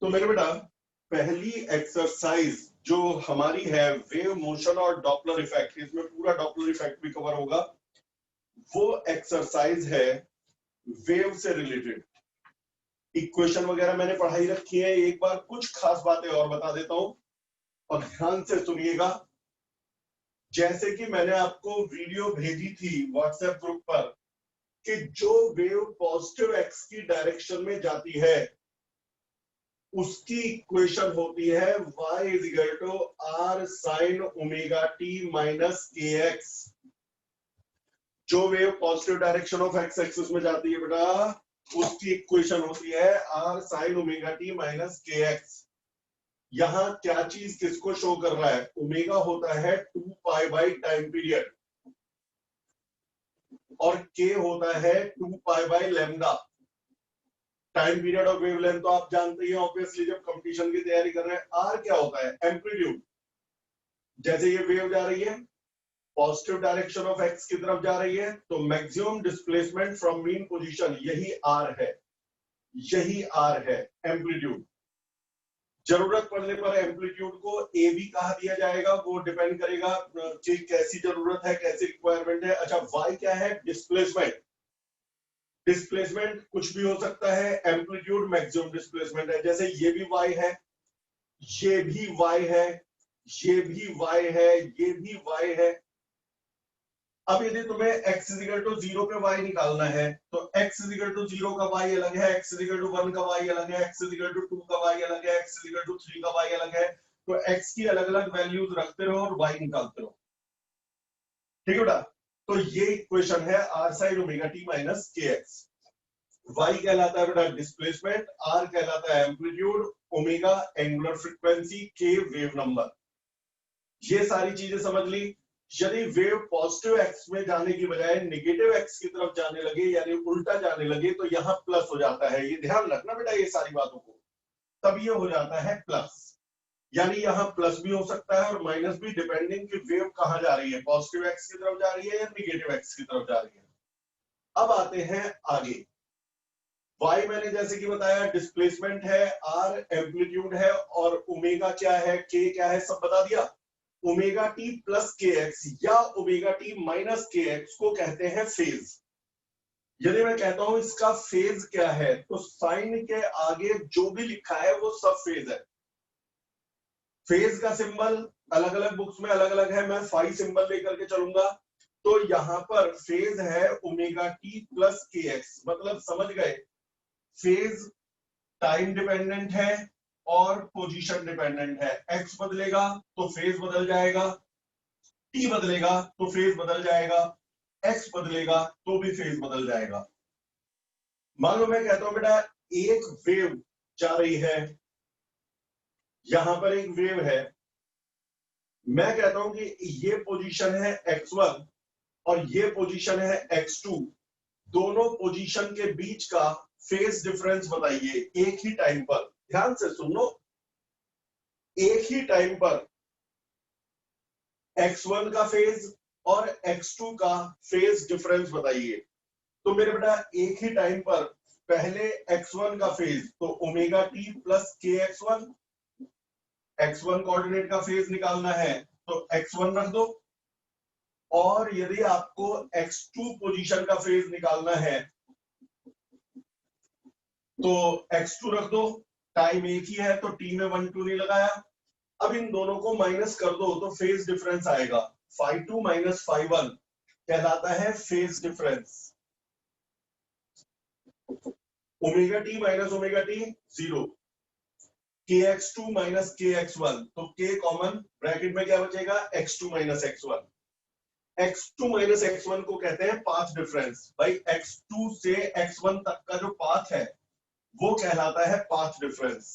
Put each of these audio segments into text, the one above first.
तो मेरे बेटा पहली एक्सरसाइज जो हमारी है वेव मोशन और डॉपलर इफेक्ट, इसमें पूरा डॉपलर इफेक्ट भी कवर होगा। वो एक्सरसाइज है वेव से रिलेटेड। इक्वेशन वगैरह मैंने पढ़ाई रखी है, एक बार कुछ खास बातें और बता देता हूं और ध्यान से सुनिएगा। जैसे कि मैंने आपको वीडियो भेजी थी व्हाट्सएप ग्रुप पर कि जो वेव पॉजिटिव एक्स की डायरेक्शन में जाती है उसकी इक्वेशन होती है y is equal to r sine omega t minus k x. जो wave positive direction of x axis में जाती है बेटा उसकी इक्वेशन होती है r sine omega t minus k x. यहां क्या चीज किसको शो कर रहा है? ओमेगा होता है 2 पाई बाई टाइम पीरियड और के होता है 2 pi by lambda. Time period और वेवलेंथ तो आप जानते ही ऑब्वियसली जब कंपटीशन की तैयारी कर रहे हैं। आर क्या होता है? एम्पलीट्यूड। जैसे ये वेव जा रही है पॉजिटिव डायरेक्शन ऑफ एक्स की तरफ जा रही है तो maximum displacement from mean position यही आर है, यही आर है एम्पलीट्यूड। जरूरत पड़ने पर एम्पलीट्यूड को ए भी कहा दिया जाएगा, वो डिपेंड करेगा कि कैसी जरूरत है, कैसी रिक्वायरमेंट है। अच्छा वाई क्या है? डिस्प्लेसमेंट। डिस्प्लेसमेंट कुछ भी हो सकता है, एम्पलीट्यूड मैक्सिमम डिस्प्लेसमेंट है। जैसे ये भी y है, ये भी y है, ये भी y है, ये भी y है। अब यदि तुम्हें x इक्वल टू 0 पे y निकालना है तो x इक्वल टू 0 का y अलग है, x इक्वल टू 1 का y अलग है, x इक्वल टू 2 का y अलग है, x इक्वल टू 3 का y अलग है। तो x की अलग अलग वैल्यूज रखते रहो और y निकालते रहो। ठीक है बेटा? तो ये इक्वेशन है r sine omega t minus k x. y कहलाता है बेटा डिस्प्लेसमेंट, r कहलाता है amplitude, omega angular frequency, k wave number. ये सारी चीजें समझ ली। यदि वेव पॉजिटिव एक्स में जाने की बजाय नेगेटिव एक्स की तरफ जाने लगे यानी उल्टा जाने लगे तो यहां प्लस हो जाता है। ये ध्यान रखना बेटा ये सारी बातों को, तब ये हो जाता है प्लस। यानी यहां प्लस भी हो सकता है और माइनस भी, डिपेंडिंग कि वेव कहां जा रही है, पॉजिटिव एक्स की तरफ जा रही है या नेगेटिव एक्स की तरफ जा रही है। अब आते हैं आगे। y मैंने जैसे कि बताया डिस्प्लेसमेंट है, r एम्पलीट्यूड है और ओमेगा क्या है, k क्या है, सब बता दिया। ओमेगा टी प्लस के एक्स या omega t minus k x को कहते हैं फेज। यदि मैं कहता हूं इसका फेज क्या है तो साइन के आगे जो भी लिखा है वो सब फेज है। फेज का सिंबल अलग अलग बुक्स में अलग अलग है, मैं फाई सिंबल लेकर के चलूंगा। तो यहां पर फेज है ओमेगा टी प्लस के एक्स, मतलब समझ गए फेज टाइम डिपेंडेंट है और पोजीशन डिपेंडेंट है। एक्स बदलेगा तो फेज बदल जाएगा, टी बदलेगा तो फेज बदल जाएगा, एक्स बदलेगा तो भी फेज बदल जाएगा। मान लो मैं कहता हूं बेटा एक वेव जा रही है, यहां पर एक वेव है, मैं कहता हूं कि ये पोजीशन है x1 और ये पोजीशन है x2। दोनों पोजीशन के बीच का फेज डिफरेंस बताइए एक ही टाइम पर। ध्यान से सुन लो, एक ही टाइम पर x1 का फेज और x2 का फेज डिफरेंस बताइए। तो मेरे बेटा एक ही टाइम पर पहले x1 का फेज तो ओमेगा टी प्लस के x1, x1 कोऑर्डिनेट का फेज निकालना है तो x1 रख दो, और यदि आपको x2 पोजीशन का फेज निकालना है तो x2 रख दो। टाइम एक ही है तो t में 1 2 नहीं लगाया। अब इन दोनों को माइनस कर दो तो फेज डिफरेंस आएगा, फाई 2 माइनस फाई 1 कहलाता है phase difference. Omega t minus omega T 0, kx2 minus kx1 तो k कॉमन, ब्रैकेट में क्या बचेगा x2 minus x1। x2 minus x1 को कहते हैं पाथ डिफरेंस। भाई x2 से x1 तक का जो पाथ है वो कहलाता है पाथ डिफरेंस।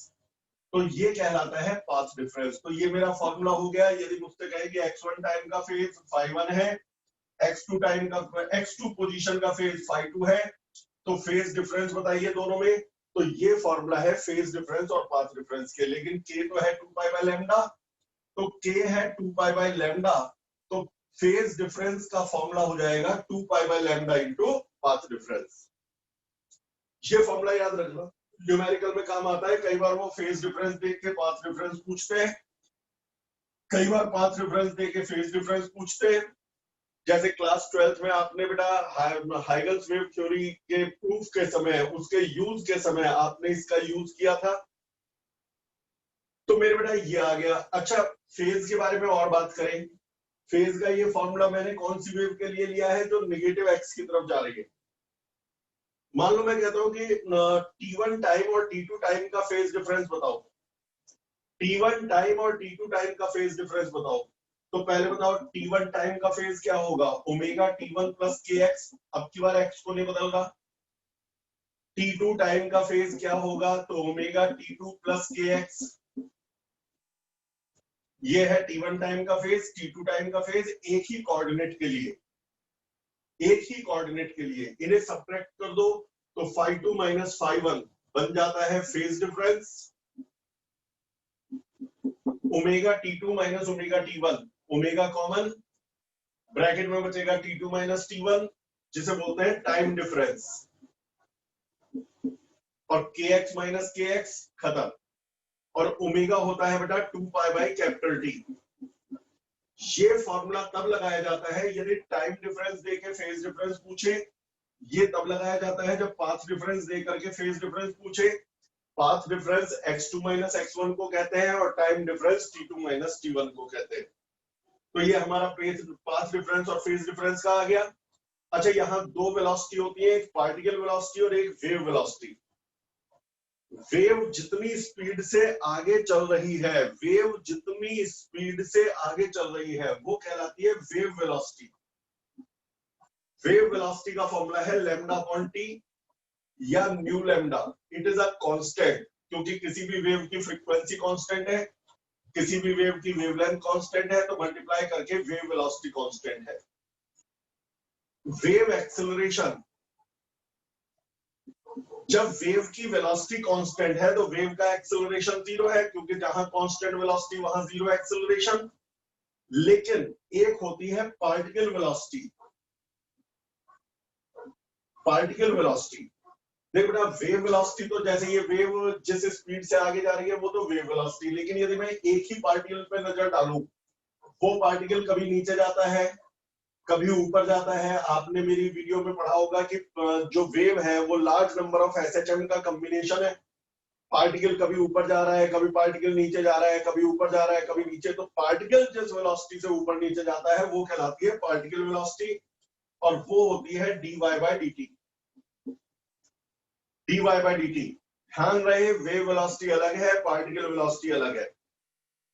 तो ये कहलाता है पाथ डिफरेंस। तो ये मेरा फॉर्मूला हो गया। यदि मुझसे कहे कि x1 टाइम का फेज फाई 1 है, x2 टाइम का x2 पोजीशन का फेज फाई 2 है, तो फेज डिफरेंस बताइए दोनों में। तो ये फॉर्मूला है फेज डिफरेंस और पाथ डिफरेंस के। लेकिन k तो है 2 पाई बाय लैम्डा, तो k है 2 पाई बाय लैम्डा, तो फेज डिफरेंस का फॉर्मूला हो जाएगा 2 pi by lambda into path difference. ये फॉर्मूला याद रखना। न्यूमेरिकल में काम आता है। कई बार वो फेज डिफरेंस देख के पाथ डिफरेंस पूछते हैं, कई बार पाथ डिफरेंस देख के फेज डिफरेंस पूछते हैं। जैसे क्लास 12th में आपने बेटा हाइगन्स वेव थ्योरी के प्रूफ के समय, उसके यूज के समय आपने इसका यूज किया था। तो मेरे बेटा ये आ गया। अच्छा, फेज के बारे में और बात करें। फेज का ये फॉर्मूला मैंने कौन सी वेव के लिए लिया है? जो नेगेटिव एक्स की तरफ जा रही है। मान लो मैं कहता हूं कि T1 टाइम और T2 टाइम का फेज डिफरेंस बताओ। T1 टाइम और T2 टाइम का फेज डिफरेंस बताओ। तो पहले बताओ T1 टाइम का फेज क्या होगा? ओमेगा T1 प्लस के एक्स। अब की बार एक्स को नहीं बदलगा। T2 टाइम का फेज क्या होगा? तो ओमेगा T2 प्लस के एक्स। ये है T1 टाइम का फेज। T2 टाइम का फेज एक ही कोऑर्डिनेट के लिए, एक ही कोऑर्डिनेट के लिए इन्हें सब्ट्रैक्ट कर दो तो phi2 माइनस phi1 बन जाता है phase difference. Omega T2 minus omega T1, omega common, bracket में बचेगा T2 माइनस T1 जिसे बोलते हैं टाइम डिफरेंस, और kx माइनस kx खत्म। और ओमेगा होता है बेटा 2 पाई बाई कैपिटल टी। ये फॉर्मूला तब लगाया जाता है यदि टाइम डिफरेंस देके फेज डिफरेंस पूछे। ये तब लगाया जाता है जब पाथ डिफरेंस दे करके फेज डिफरेंस पूछे। Path difference x2 minus x1 को कहते हैं और time difference T2 minus T1 को कहते हैं। तो ये हमारा पाथ डिफरेंस और फेज डिफरेंस का आ गया। अच्छा, यहाँ दो वेलोसिटी होती है, एक पार्टिकल वेलोसिटी और एक वेव वेलोसिटी। वेव जितनी स्पीड से आगे चल रही है, वेव जितनी स्पीड से आगे चल रही है वो कहलाती है वेव वेलोसिटी। वेव वेलोसिटी का फॉर्मूला है लैम्डा अपॉन टी या new lambda. It is a constant, क्योंकि किसी भी वेव की फ्रीक्वेंसी कांस्टेंट है, किसी भी वेव की वेवलेंथ कांस्टेंट है, तो मल्टीप्लाई करके वेव वेलोसिटी कांस्टेंट है। वेव एक्सेलरेशन, जब वेव की वेलोसिटी कांस्टेंट है तो वेव का एक्सेलरेशन जीरो है, क्योंकि जहां कांस्टेंट वेलोसिटी वहां जीरो एक्सेलरेशन। लेकिन एक होती है पार्टिकल वेलोसिटी। पार्टिकल वेलोसिटी देख बेटा, वेव वेलोसिटी तो जैसे ये वेव जिस स्पीड से आगे जा रही है वो तो वेव वेलोसिटी, लेकिन यदि मैं एक ही पार्टिकल पे नजर डालूं, वो पार्टिकल कभी नीचे जाता है कभी ऊपर जाता है। आपने मेरी वीडियो में पढ़ा होगा कि जो वेव है वो लार्ज नंबर ऑफ एसएचएम का कॉम्बिनेशन है। पार्टिकल कभी ऊपर जा रहा है, कभी पार्टिकल नीचे जा रहा है, कभी ऊपर जा रहा है, कभी नीचे। तो पार्टिकल जिस वेलोसिटी से ऊपर नीचे जाता है वो कहलाती है पार्टिकल वेलोसिटी, और वो होती है dy by dt। dy by dt, ध्यान रहे वेव वेलोसिटी अलग है, पार्टिकल वेलोसिटी अलग है।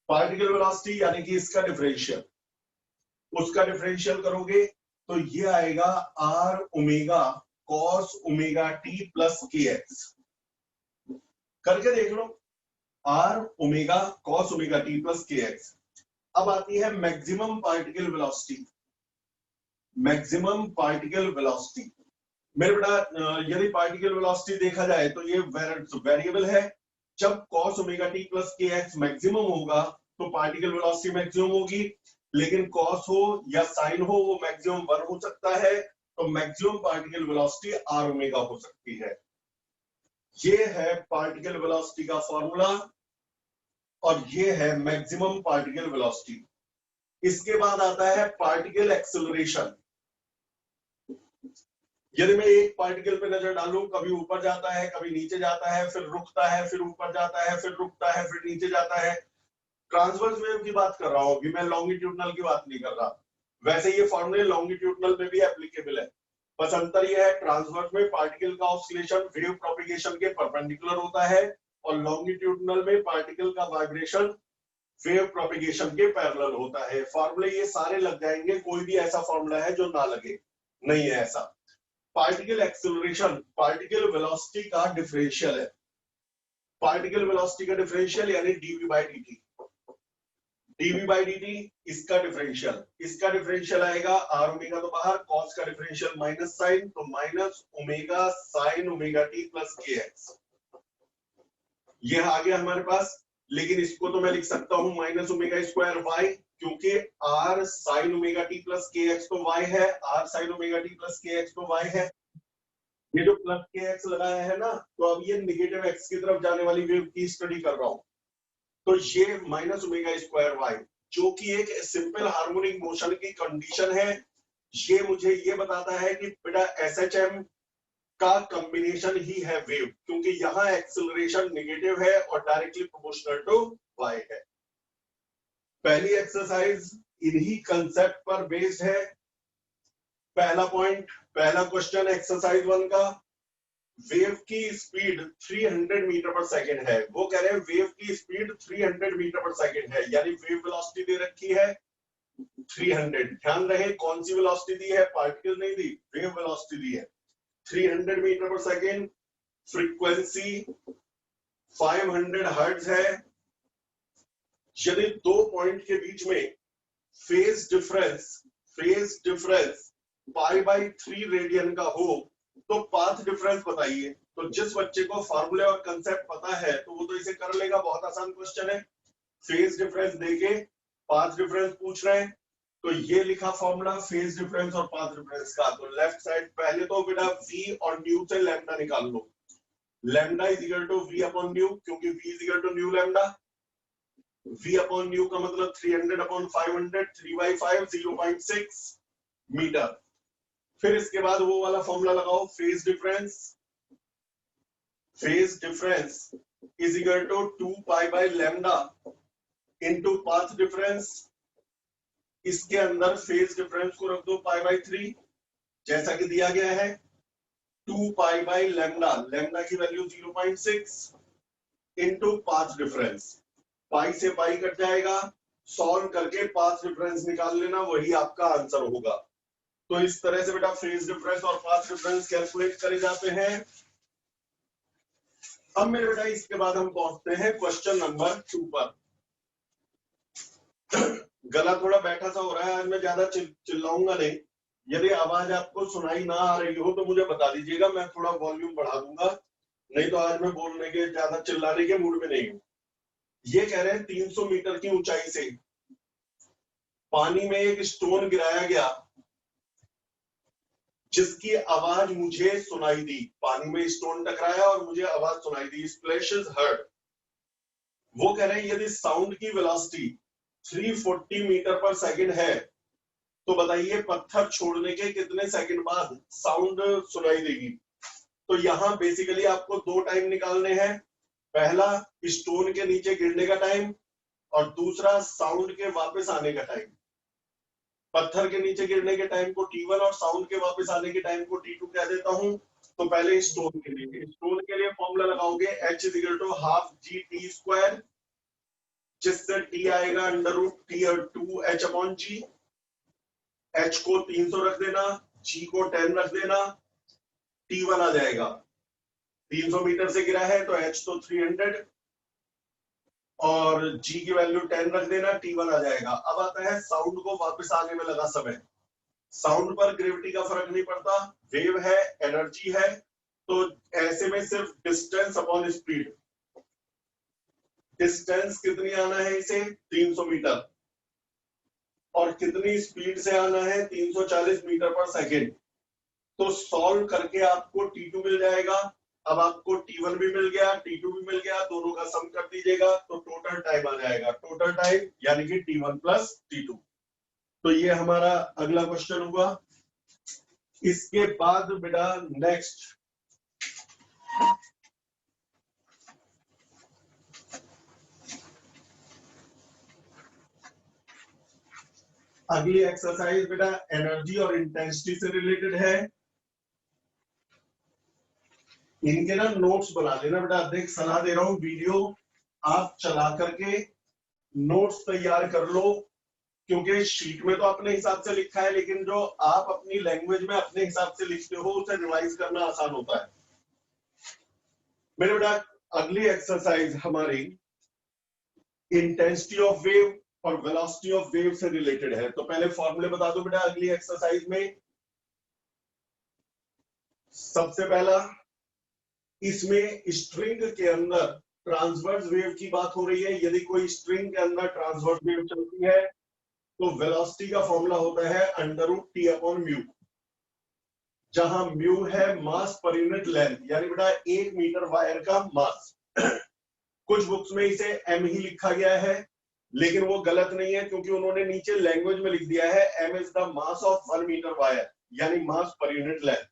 पार्टिकल वेलोसिटी यानी कि इसका डिफरेंशियल, उसका डिफरेंशियल करोगे तो ये आएगा r omega cos omega t plus kx। करके देख लो, r omega cos omega t plus kx। अब आती है maximum particle velocity. Maximum particle velocity मेरे बेटा, यदि पार्टिकल वेलोसिटी देखा जाए तो ये वेरिएबल है। जब cos omega t plus kx maximum होगा तो पार्टिकल वेलोसिटी मैक्सिमम होगी, लेकिन cos हो या sin हो वो मैक्सिमम 1 हो सकता है, तो maximum particle velocity r omega हो सकती है। ये है पार्टिकल वेलोसिटी का फॉर्मूला और ये है मैक्सिमम पार्टिकल वेलोसिटी। इसके बाद आता है पार्टिकल एक्सेलरेशन। यदि मैं एक पार्टिकल पे नजर डालूं, कभी ऊपर जाता है, कभी नीचे जाता है, फिर रुकता है, फिर ऊपर जाता है, फिर रुकता है, फिर नीचे जाता है। ट्रांसवर्स वेव की बात कर रहा हूं अभी, मैं लॉन्गिट्यूडनल की बात नहीं कर रहा। वैसे ये फॉर्मूले लॉन्गिट्यूडनल में भी एप्लीकेबल है, बस अंतर यह है ट्रांसवर्स में पार्टिकल का ऑस्किलेशन वेव प्रोपगेशन के परपेंडिकुलर होता है और लॉन्गिट्यूडनल में पार्टिकल का वाइब्रेशन वेव प्रोपगेशन के पैरेलल होता है। फॉर्मूले ये सारे लग जाएंगे, कोई भी ऐसा फॉर्मूला है जो ना लगे, नहीं है ऐसा। पार्टिकल एक्सेलरेशन पार्टिकल वेलोसिटी का डिफरेंशियल है। पार्टिकल वेलोसिटी का डिफरेंशियल यानी dv by dt। dv by dt इसका डिफरेंशियल, इसका डिफरेंशियल आएगा r ओमेगा तो बाहर, cos का डिफरेंशियल माइनस साइन, तो minus omega sine omega t plus kx। ये आ गया हमारे पास, लेकिन इसको तो मैं लिख सकता हूं माइनस ओमेगा स्क्वायर y, क्योंकि r sine omega t plus kx तो y है, r sine omega t plus kx तो y है। ये जो प्लस के एक्स लगाया है ना, तो अब ये निगेटिव एक्स की तरफ जाने वाली वेव की स्टडी कर रहा हूं। तो ये माइनस ओमेगा स्क्वायर वाई, जो कि एक सिंपल हार्मोनिक मोशन की कंडीशन है, ये मुझे ये बताता है कि बेटा एसएचएम का कॉम्बिनेशन ही है वेव, क्योंकि यहाँ एक्सेलरेशन नेगेटिव है और डायरेक्टली प्रोपोर्शनल टू वाई है। पहली एक्सरसाइज इन्हीं कंसेप्ट पर बेस्ड है। पहला पॉइंट, पहला क्वेश्चन एक्सरसाइज 1 का, वेव की स्पीड 300 मीटर पर सेकंड है। वो कह रहे हैं वेव की स्पीड 300 मीटर पर सेकंड है, यानी वेव वेलोसिटी दे रखी है 300। ध्यान रहे कौन सी वेलोसिटी दी है, पार्टिकल नहीं दी, वेव वेलोसिटी दी है 300 मीटर पर सेकंड। फ्रीक्वेंसी 500 हर्ट्ज है। यदि दो पॉइंट के बीच में फेज डिफरेंस π/3 रेडियन का हो, तो पाथ डिफरेंस बताइए। तो जिस बच्चे को फार्मूले और कंसेप्ट पता है तो वो तो इसे कर लेगा, बहुत आसान क्वेश्चन है। फेज डिफरेंस देके पाथ डिफरेंस पूछ रहे हैं, तो ये लिखा फॉर्मूला फेज डिफरेंस और पाथ डिफरेंस का। तो लेफ्ट साइड पहले तो बेटा v और न्यू से लैम्डा निकाल लो। Lambda is equal to v upon nu, क्योंकि v is equal to nu lambda. v upon nu का मतलब 300 अपॉन 500, 3/5 0.6 मीटर। फिर इसके बाद वो वाला फॉर्मूला लगाओ, phase difference is equal to 2π/लैम्डा इनटू पाथ डिफरेंस। इसके अंदर फेज डिफरेंस को रख दो π/3, जैसा कि दिया गया है 2π/लैम्डा, लैम्डा की वैल्यू 0.6 इनटू पाथ डिफरेंस। पाई से पाई कट जाएगा, सॉल्व करके पाथ डिफरेंस निकाल लेना, वही आपका आंसर होगा। तो इस तरह से बेटा फेज डिफरेंस और पाथ डिफरेंस कैलकुलेट करे जाते हैं। अब मेरे बेटा इसके बाद हम पहुंचते हैं क्वेश्चन नंबर 2 पर। गला थोड़ा बैठा सा हो रहा है आज, मैं ज्यादा चिल्लाऊंगा नहीं। यदि आवाज आपको सुनाई ना आ रही हो तो मुझे बता दीजिएगा, मैं थोड़ा वॉल्यूम बढ़ा दूंगा, नहीं तो आज मैं बोलने के ज्यादा चिल्लाने के मूड में नहीं हूं। ये कह रहे हैं 300 मीटर की ऊंचाई से पानी में एक स्टोन गिराया गया जिसकी आवाज मुझे सुनाई दी। पानी में स्टोन टकराया और मुझे आवाज सुनाई दी, स्प्लैशेस हर्ड। वो कह रहे हैं यदि साउंड की वेलोसिटी 340 मीटर पर सेकंड है, तो बताइए पत्थर छोड़ने के कितने सेकंड बाद साउंड सुनाई देगी। तो यहाँ बेसिकली आपको दो टाइम निकालने हैं, पहला स्टोन के नीचे गिरने का टाइम और दूसरा साउंड के वापस आने का टाइम। पत्थर के नीचे गिरने के टाइम को T1 और साउंड के वापस आने के टाइम को T2 कह देता हूं। तो पहले स्टोन के लिए फॉर्मूला लगाओगे h = ½ g/t², जिससे t आएगा √2h/g। h को 300 रख देना, g को 10 रख देना, T1 आ जाएगा। 300 मीटर से गिरा है तो h तो 300 और g की वैल्यू 10 रख देना, T1 आ जाएगा। अब आता है साउंड को वापस आने में लगा समय। साउंड पर ग्रेविटी का फर्क नहीं पड़ता, वेव है, एनर्जी है, तो ऐसे में सिर्फ डिस्टेंस अपॉन स्पीड। डिस्टेंस कितनी आना है इसे 300 मीटर और कितनी स्पीड से आना है 340 मीटर पर सेकेंड। तो सॉल्व करके आपको T2 मिल जाएगा। अब आपको T1 भी मिल गया, T2 भी मिल गया, दोनों का सम कर दीजिएगा तो टोटल टाइम आ जाएगा। टोटल टाइम यानी कि T1 + T2। तो ये हमारा अगला क्वेश्चन हुआ। इसके बाद बेटा नेक्स्ट अगली एक्सरसाइज बेटा एनर्जी और इंटेंसिटी से रिलेटेड है। इनके ना नोट्स बना लेना बेटा, देख सलाह दे रहा हूं, वीडियो आप चला करके नोट्स तैयार कर लो, क्योंकि शीट में तो अपने हिसाब से लिखा है, लेकिन जो आप अपनी लैंग्वेज में अपने हिसाब से लिखते हो उसे रिवाइज करना आसान होता है। मेरे बेटा अगली एक्सरसाइज हमारी इंटेंसिटी ऑफ वेव और वेलोसिटी ऑफ वेव से रिलेटेड है। तो पहले फॉर्मूले बता दो बेटा अगली एक्सरसाइज में। सबसे पहला, इसमें स्ट्रिंग के अंदर ट्रांसवर्स वेव की बात हो रही है। यदि कोई स्ट्रिंग के अंदर ट्रांसवर्स वेव चलती है तो वेलोसिटी का फॉर्मूला होता है √T/μ। जहां म्यू है मास पर यूनिट लेंथ, यानी बेटा 1 मीटर वायर का मास। कुछ बुक्स में इसे एम ही लिखा गया है, लेकिन वो गलत नहीं है, क्योंकि उन्होंने नीचे लैंग्वेज में लिख दिया है m is the mass of 1 metre wire, यानी मास पर यूनिट लेंथ।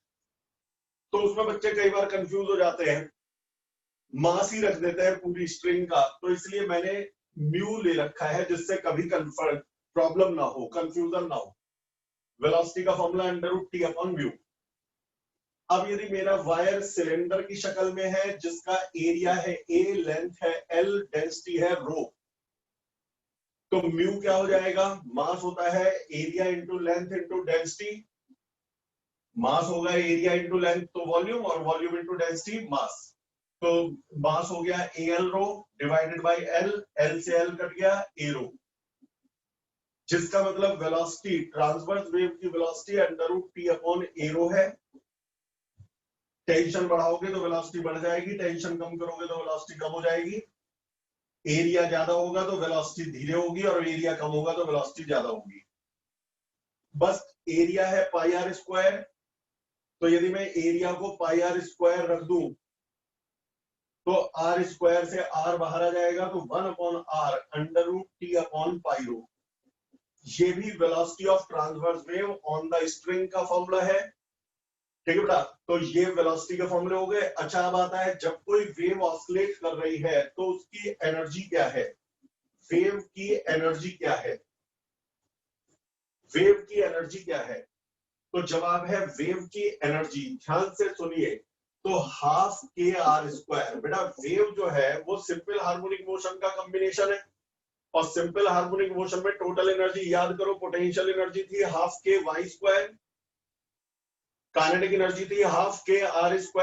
तो उसमें बच्चे कई बार कंफ्यूज हो जाते हैं, मास ही रख देते हैं पूरी स्ट्रिंग का, तो इसलिए मैंने म्यू ले रखा है, जिससे कभी प्रॉब्लम ना हो, कंफ्यूजन ना हो। वेलोसिटी का फॉर्मूला √T/म्यू। अब यदि मेरा वायर सिलेंडर की शक्ल में है, जिसका एरिया है A, लेंथ है L, डेंसिटी है ρ, तो म्यू क्या हो जाएगा? मास होता है area into length into density. Mass होगा एरिया इंटू लेंथ तो वॉल्यूम, और वॉल्यूम इंटू डेंसिटी मास। तो मास हो गया AL rho divided by L, L से L कट गया A रो, जिसका मतलब वेलोसिटी, ट्रांसवर्स वेव की वेलोसिटी √T/A रो है। टेंशन बढ़ाओगे तो वेलोसिटी बढ़ जाएगी, टेंशन कम करोगे तो वेलोसिटी कम हो जाएगी। एरिया ज्यादा होगा तो वेलोसिटी धीरे होगी, और एरिया कम होगा तो वेलोसिटी ज्यादा होगी। बस एरिया है πr², तो यदि मैं एरिया को πr² रख दूं तो r² से r बाहर आ जाएगा, तो 1/r √T/π रो। ये भी velocity of transverse wave on the string का फॉर्मूला है। ठीक है बेटा, तो ये वेलोसिटी के फॉर्मूले हो गए। अच्छा, अब आता है जब कोई वेव ऑस्किलेट कर रही है तो उसकी एनर्जी क्या है? वेव की एनर्जी क्या है? वेव की एनर्जी क्या है? तो जवाब है वेव की एनर्जी, ध्यान से सुनिए, तो ½ kr²। बेटा वेव जो है वो सिंपल हार्मोनिक मोशन का कॉम्बिनेशन है, और सिंपल हार्मोनिक मोशन में टोटल एनर्जी याद करो, पोटेंशियल एनर्जी थी ½ k y², काइनेटिक एनर्जी थी ½ k r² -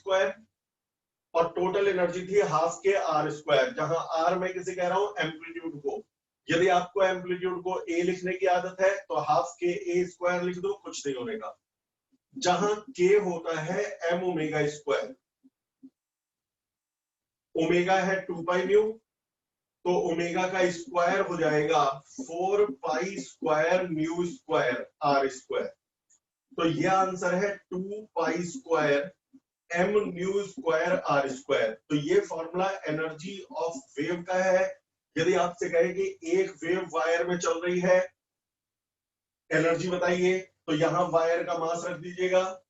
y², और टोटल एनर्जी थी ½ k r², जहां r मैं किसे कह रहा हूं? एम्पलीट्यूड को। यदि आपको एम्पलीट्यूड को a लिखने की आदत है तो ½ ka² लिख दो, कुछ नहीं होगा। जहां k होता है m⍵², ओमेगा है 2π μ, तो ओमेगा का स्क्वायर हो जाएगा 4π² μ² तो ये आंसर है 2π² m²r²। तो ये फॉर्मूला एनर्जी ऑफ वेव का है। यदि आपसे कहे कि एक वेव वायर में चल रही है, एनर्जी बताइए, तो यहां वायर का मास रख दीजिएगा।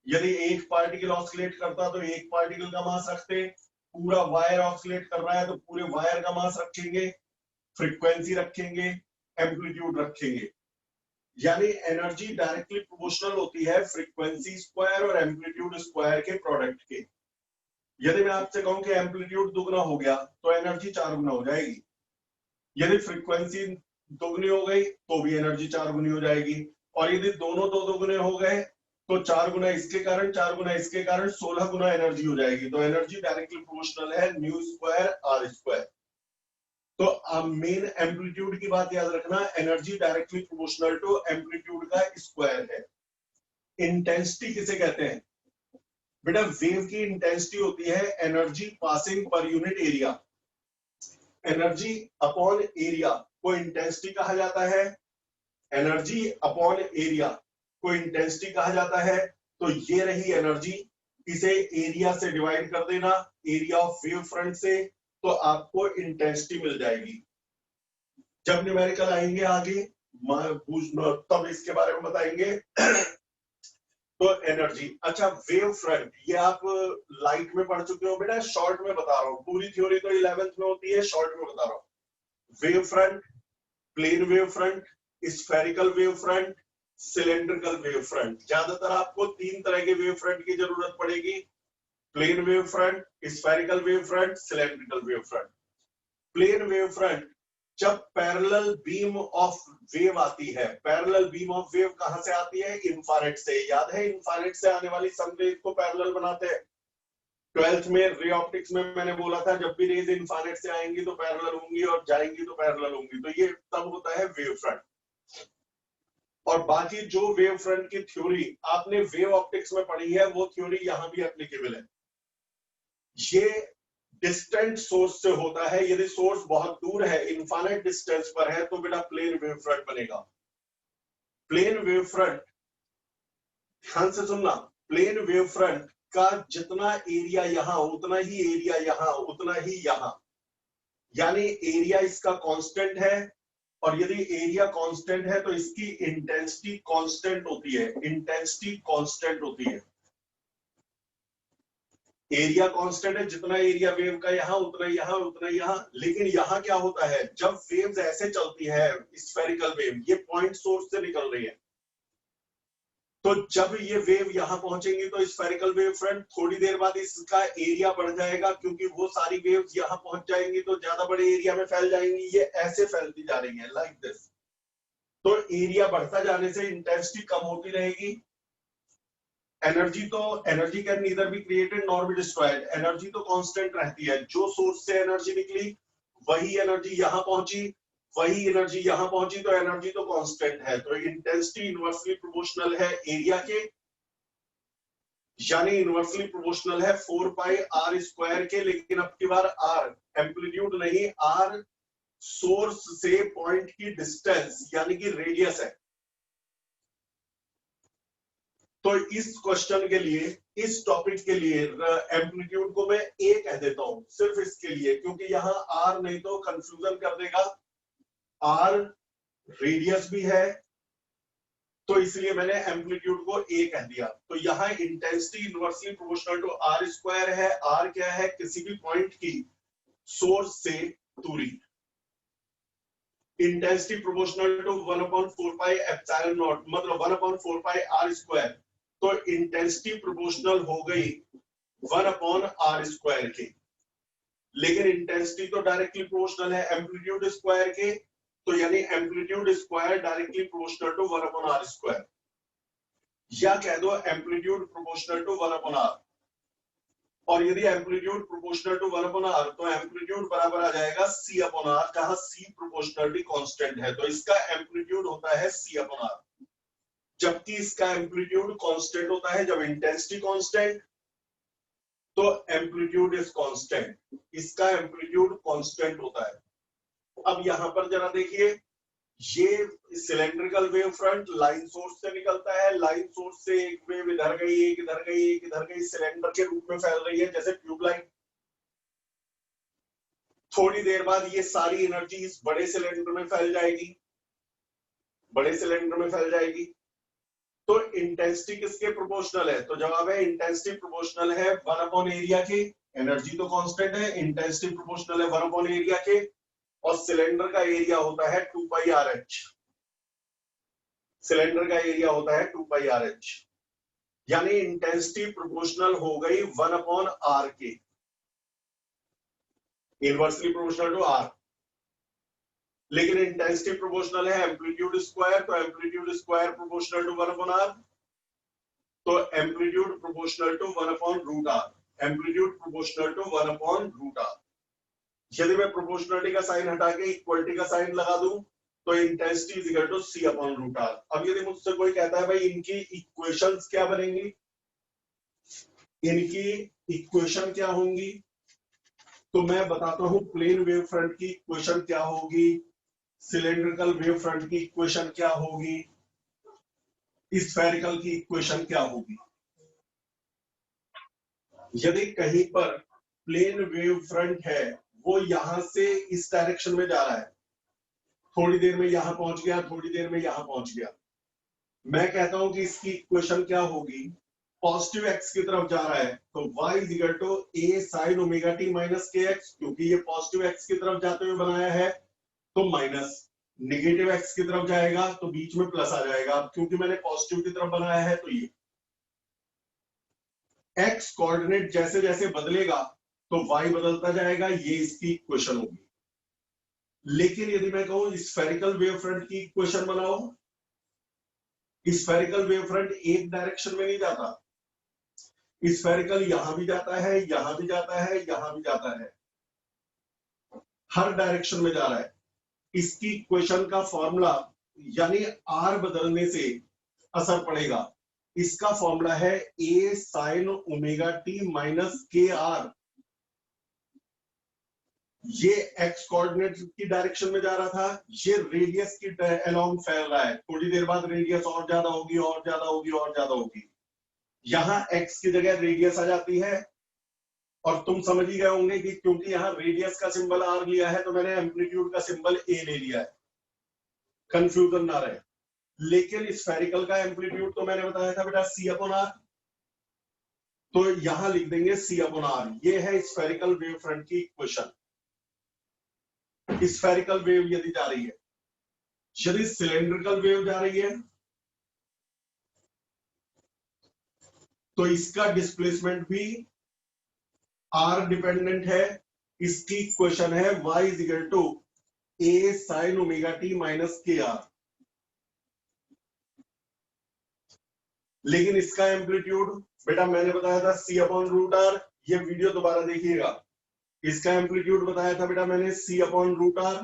यदि एक पार्टिकल ऑस्किलेट करता तो एक पार्टिकल का मास रखते, पूरा वायर ऑस्किलेट कर रहा है तो पूरे वायर का मास रखेंगे, फ्रीक्वेंसी रखेंगे, एम्पलीट्यूड रखेंगे। यानी एनर्जी डायरेक्टली प्रोपोर्शनल होती है फ्रीक्वेंसी स्क्वायर और एम्पलीट्यूड स्क्वायर के प्रोडक्ट के। यदि मैं आपसे कहूं कि एम्पलीट्यूड दुगना हो गया तो एनर्जी 4 गुना हो जाएगी। यदि फ्रीक्वेंसी दोगुनी हो गई तो भी एनर्जी 4 गुनी हो जाएगी। और यदि दोनों दो दुगने हो गए तो 4 गुना इसके कारण, 4 गुना इसके कारण 16 गुना एनर्जी हो जाएगी। तो एनर्जी डायरेक्टली प्रोपोर्शनल है μ²r²। तो मेन एम्पलीट्यूड की बात याद रखना, energy directly proportional to amplitude का स्क्वायर है। इंटेंसिटी किसे कहते हैं? बेटा वेव की इंटेंसिटी होती है energy passing per unit area. Energy upon area को इंटेंसिटी कहा जाता है। एनर्जी अपॉन एरिया को इंटेंसिटी कहा जाता है। तो ये रही एनर्जी, इसे एरिया से डिवाइड कर देना, एरिया ऑफ वेव फ्रंट से, तो आपको इंटेंसिटी मिल जाएगी। जब न्यूमेरिकल आएंगे आगे तब इसके बारे में बताएंगे। तो एनर्जी। अच्छा, वेव फ्रंट ये आप लाइट में पढ़ चुके हो बेटा, शॉर्ट में बता रहा हूँ। पूरी थ्योरी तो 11th में होती है, शॉर्ट में बता रहा हूँ। Wave front, plane wave front, spherical wave front, cylindrical wave front. ज्यादातर आपको 3 तरह के वेव फ्रंट की जरूरत पड़ेगी, plane wave front, spherical wave front, cylindrical wave front. Plane wave front जब पैरेलल बीम ऑफ वेव आती है, पैरेलल बीम ऑफ वेव कहां से आती है? इंफ्रारेड से। याद है इंफ्रारेड से आने वाली सनरेज को पैरेलल बनाते हैं। 12th में रे ऑप्टिक्स में मैंने बोला था जब भी रेज इंफ्रारेड से आएंगी तो पैरेलल होंगी और जाएंगी तो पैरेलल होंगी। तो ये तब होता है वेव फ्रंट। और बाकी जो वेव फ्रंट की थ्योरी आपने वेव ऑप्टिक्स में पढ़ी है वो थ्योरी यहां भी एप्लीकेबल है। ये डिस्टेंट सोर्स से होता है। यदि सोर्स बहुत दूर है, इनफाइनाइट डिस्टेंस पर है, तो बेटा प्लेन वेव फ्रंट बनेगा। प्लेन वेव फ्रंट ध्यान से सुनना, प्लेन वेव फ्रंट का जितना एरिया यहां उतना ही एरिया यहां उतना ही यहां, यानी एरिया इसका कांस्टेंट है, और यदि एरिया कांस्टेंट है तो इसकी इंटेंसिटी कांस्टेंट होती है, इंटेंसिटी कांस्टेंट होती है। एरिया कांस्टेंट है, जितना एरिया वेव का यहां उतना यहां उतना यहां, लेकिन यहां क्या होता है, जब वेव्स ऐसे चलती है, स्फेरिकल वेव, ये पॉइंट सोर्स से निकल रही है, तो जब ये वेव यहां पहुंचेंगी तो स्फेरिकल वेव फ्रंट थोड़ी देर बाद इसका एरिया बढ़ जाएगा, क्योंकि वो सारी वेव्स यहां पहुंच जाएंगी तो ज्यादा बड़े एरिया में फैल जाएंगी, ये ऐसे फैलती जा रही है लाइक दिस। तो एरिया बढ़ता जाने से इंटेंसिटी कम होती रहेगी। Energy can neither be created nor be destroyed, energy तो कांस्टेंट रहती है, जो सोर्स से एनर्जी निकली वही एनर्जी यहां पहुंची, वही एनर्जी यहां पहुंची, तो एनर्जी तो कांस्टेंट है, तो इंटेंसिटी इनवर्सली प्रोपोर्शनल है एरिया के, यानी इनवर्सली प्रोपोर्शनल है 4 पाई आर स्क्वायर के, लेकिन अब की बार आर एम्पलीट्यूड नहीं, आर सोर्स से पॉइंट की डिस्टेंस यानी कि रेडियस है। तो इस क्वेश्चन के लिए, इस टॉपिक के लिए एम्पलीट्यूड को मैं ए कह देता हूं, सिर्फ इसके लिए, क्योंकि यहां आर नहीं तो कंफ्यूजन कर देगा, आर रेडियस भी है, तो इसलिए मैंने एम्पलीट्यूड को ए कह दिया। तो यहां intensity inversely proportional to r square है, आर क्या है, किसी भी पॉइंट की सोर्स से दूरी, intensity proportional to 1/4 pi epsilon naught, मतलब 1/4 पाई आर स्क्वायर, तो इंटेंसिटी प्रोपोर्शनल हो गई 1/r स्क्वायर के, लेकिन इंटेंसिटी तो डायरेक्टली प्रोपोर्शनल है एम्पलीट्यूड स्क्वायर के, तो यानी amplitude square directly proportional to 1/r square, या कह दो एम्पलीट्यूड प्रोपोर्शनल टू 1/r, और यदि एम्पलीट्यूड प्रोपोर्शनल टू 1/r तो एम्पलीट्यूड बराबर आ जाएगा c/r, जहां c प्रोपोर्शनलिटी कांस्टेंट है, तो इसका एम्पलीट्यूड होता है c/r, जबकि इसका एम्पलीट्यूड कांस्टेंट होता है, जब इंटेंसिटी कांस्टेंट तो एम्पलीट्यूड इज कांस्टेंट, इसका एम्पलीट्यूड कांस्टेंट होता है। अब यहां पर जरा देखिए, ये cylindrical wave front line source से निकलता है, लाइन सोर्स से एक वेव इधर गई, एक इधर गई, एक इधर गई, सिलेंडर के रूप में फैल रही है जैसे ट्यूबलाइट। थोड़ी देर बाद ये सारी एनर्जी इस बड़े सिलेंडर में फैल जाएगी, बड़े सिलेंडर में फैल जाएगी, तो इंटेंसिटी किसके प्रोपोर्शनल है, तो जवाब है इंटेंसिटी प्रोपोर्शनल है 1 एरिया के, एनर्जी तो कांस्टेंट है, इंटेंसिटी प्रोपोर्शनल है 1 एरिया के, और सिलेंडर का एरिया होता है 2 पाई आर एच, सिलेंडर का एरिया होता है 2 पाई आर एच, यानी इंटेंसिटी प्रोपोर्शनल हो गई 1/r के, इनवर्सली प्रोपोर्शनल टू आर, लेकिन इंटेंसिटी प्रोपोर्शनल है एम्पलीट्यूड स्क्वायर, तो amplitude square proportional to 1/r, तो amplitude proportional to 1/√r, amplitude proportional to 1/√r। यदि मैं प्रोपोर्शनलिटी का साइन हटा के इक्वलिटी का साइन लगा दूं तो intensity is equal to c/√r। अब यदि मुझसे कोई कहता है भाई इनकी इक्वेशंस क्या बनेंगी, इनकी इक्वेशन क्या होंगी, तो मैं बताता हूं प्लेन वेव फ्रंट की इक्वेशन क्या होगी, सिलेंड्रिकल वेव फ्रंट की इक्वेशन क्या होगी, स्फेरिकल की इक्वेशन क्या होगी। यदि कहीं पर प्लेन वेव फ्रंट है, वो यहां से इस डायरेक्शन में जा रहा है, थोड़ी देर में यहां पहुंच गया, थोड़ी देर में यहां पहुंच गया, मैं कहता हूं कि इसकी इक्वेशन क्या होगी, पॉजिटिव एक्स की तरफ जा रहा है तो y is equal to a sin omega t minus k x, क्योंकि ये पॉजिटिव एक्स की तरफ जाते हुए बनाया है, तो माइनस, निगेटिव एक्स की तरफ जाएगा तो बीच में प्लस आ जाएगा, क्योंकि मैंने पॉजिटिव की तरफ बनाया है, तो ये एक्स कोऑर्डिनेट जैसे जैसे बदलेगा तो y बदलता जाएगा, ये इसकी इक्वेशन होगी। लेकिन यदि मैं कहूं स्फेरिकल वेव फ्रंट की इक्वेशन बनाओ, स्फेरिकल वेव फ्रंट एक डायरेक्शन में नहीं जाता, स्फेरिकल यहां भी जाता है, यहां भी जाता है, यहां भी जाता है, हर डायरेक्शन में जा रहा है। इसकी इक्वेशन का फॉर्मूला, यानी आर बदलने से असर पड़ेगा, इसका फॉर्मूला है a sin omega t minus k are, ये एक्स कोऑर्डिनेट की डायरेक्शन में जा रहा था, ये रेडियस की अलोंग फैल रहा है, थोड़ी देर बाद रेडियस और ज्यादा होगी और ज्यादा होगी और ज्यादा होगी। यहां एक्स की जगह रेडियस आ जाती है, और तुम समझ ही गए होंगे कि क्योंकि यहाँ रेडियस का सिंबल आर लिया है तो मैंने एम्पलीट्यूड का सिंबल ए ले लिया है, कंफ्यूजन ना रहे। लेकिन स्फेरिकल का एम्पलीट्यूड तो मैंने बताया था बेटा सी अपॉन आर, तो यहां लिख देंगे सी अपॉन आर। ये है स्फेरिकल वेव फ्रंट की इक्वेशन। स्फेरिकल वेव यदि जा रही है, यदि सिलेंड्रिकल वेव जा रही है तो इसका डिस्प्लेसमेंट भी आर डिपेंडेंट है। इसकी इक्वेशन है y is equal to a sine omega t minus k r. लेकिन इसका एम्पलीट्यूड बेटा मैंने बताया था सी अपॉन रूट आर, ये वीडियो दोबारा देखिएगा। इसका एम्पलीट्यूड बताया था बेटा मैंने सी अपॉन रूट आर,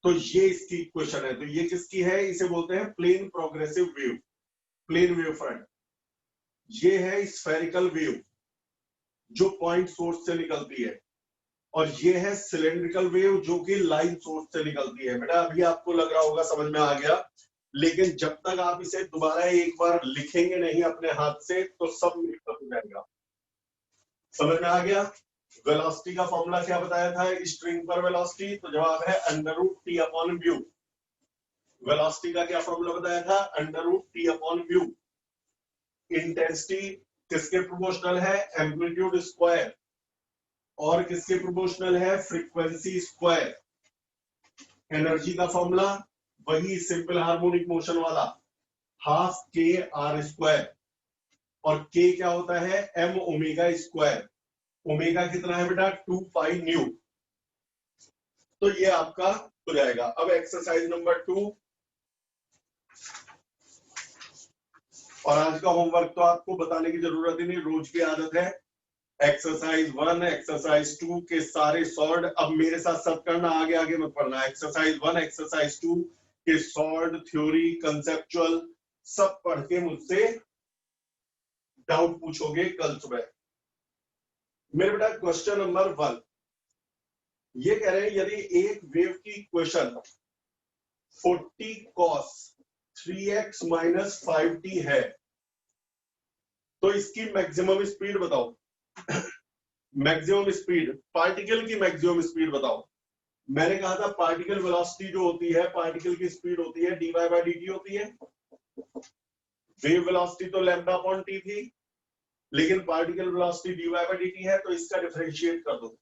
तो ये इसकी इक्वेशन है। तो ये किसकी है? इसे बोलते हैं plane progressive wave, plane wave front. ये है स्फेरिकल वेव जो पॉइंट सोर्स से निकलती है, और ये है सिलेंड्रिकल वेव जो कि लाइन सोर्स से निकलती है। बेटा अभी आपको लग रहा होगा समझ में आ गया, लेकिन जब तक आप इसे दोबारा एक बार लिखेंगे नहीं अपने हाथ से तो सब मिक्सअप हो जाएगा। समझ में आ गया? वेलोसिटी का फॉर्मूला क्या बताया था स्ट्रिंग पर वेलोसिटी? तो जवाब है under root t upon mu. Velocity का क्या फॉर्मूला बताया था? Under root t upon mu. Intensity किसके प्रोपोर्शनल है? Amplitude square. और किसके प्रोपोर्शनल है? Frequency square. एनर्जी का फॉर्मूला वही सिंपल हार्मोनिक मोशन वाला, हाफ के आर स्क्वायर। और के क्या होता है? M omega square. ओमेगा कितना है बेटा? 2 पाई न्यू। तो ये आपका हो जाएगा। अब एक्सरसाइज नंबर 2, और आज का होमवर्क तो आपको बताने की जरूरत ही नहीं, रोज की आदत है। एक्सरसाइज 1, एक्सरसाइज 2 के सारे सॉल्व अब मेरे साथ सब करना, आगे आगे मत पढ़ना। एक्सरसाइज 1, एक्सरसाइज 2 के सॉल्व, थ्योरी, कंसेप्चुअल सब पढ़ के मुझसे डाउट पूछोगे कल सुबह। मेरे बेटा क्वेश्चन नंबर 1 ये कह रहे हैं यदि एक वेव की equation 40 cos 3x minus 5t है तो इसकी मैक्सिमम स्पीड बताओ। मैक्सिमम स्पीड, पार्टिकल की मैक्सिमम स्पीड बताओ। मैंने कहा था पार्टिकल वेलोसिटी जो होती है, पार्टिकल की स्पीड होती है dy बाय dt होती है। वेव वेलोसिटी तो लैम्डा अपॉन t थी, लेकिन particle velocity dy by dt है, तो इसका डिफरेंशिएट कर दो।